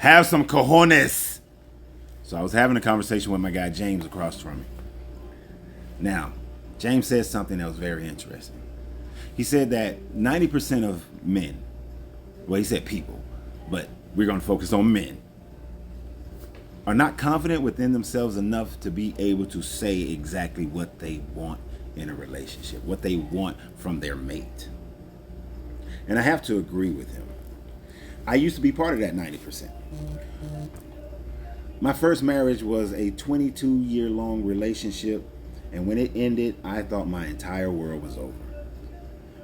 Have some cojones. So I was having a conversation with my guy James across from me. Now, James said something that was very interesting. He said that 90% of men, well, he said people, but we're going to focus on men, are not confident within themselves enough to be able to say exactly what they want in a relationship, what they want from their mate. And I have to agree with him. I used to be part of that 90%. My first marriage was a 22-year-long relationship, and when it ended, I thought my entire world was over.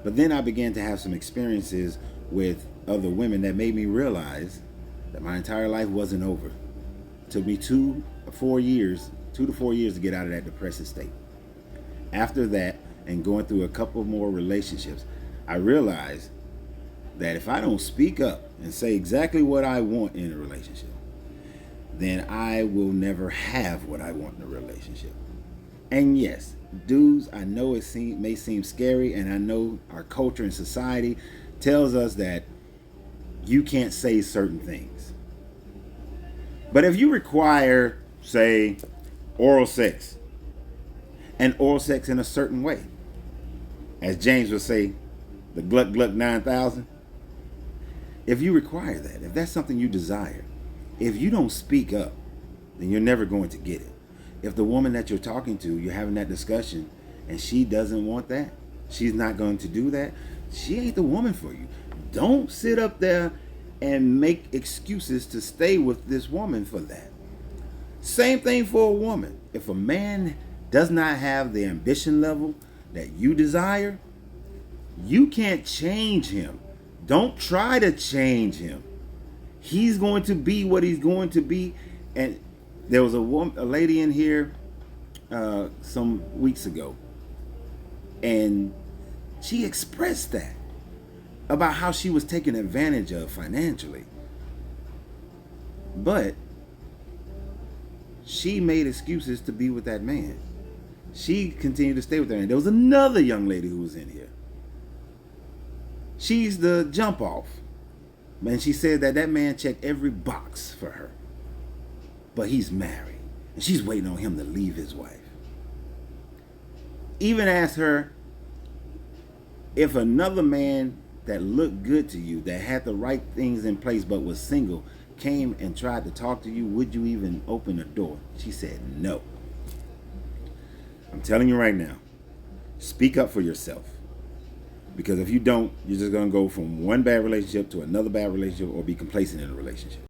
But then I began to have some experiences with other women that made me realize that my entire life wasn't over. It took me 2 to 4 years to get out of that depressive state. After that, and going through a couple more relationships, I realized that if I don't speak up and say exactly what I want in a relationship, then I will never have what I want in a relationship. And yes, dudes, I know it may seem scary, and I know our culture and society tells us that you can't say certain things. But if you require, say, oral sex, and oral sex in a certain way, as James would say, the Gluck Gluck 9000, if you require that, if that's something you desire, if you don't speak up, then you're never going to get it. If the woman that you're talking to, you're having that discussion, and she doesn't want that, she's not going to do that, she ain't the woman for you. Don't sit up there and make excuses to stay with this woman for that. Same thing for a woman. If a man does not have the ambition level that you desire, you can't change him. Don't try to change him. He's going to be what he's going to be. And there was a lady in here some weeks ago, and she expressed that about how she was taken advantage of financially. But she made excuses to be with that man. She continued to stay with that man. There was another young lady who was in here. She's the jump off. And she said that man checked every box for her. But he's married, and she's waiting on him to leave his wife. Even asked her, if another man that looked good to you, that had the right things in place but was single, came and tried to talk to you, would you even open the door? She said no. I'm telling you right now, speak up for yourself. Because if you don't, you're just going to go from one bad relationship to another bad relationship, or be complacent in a relationship.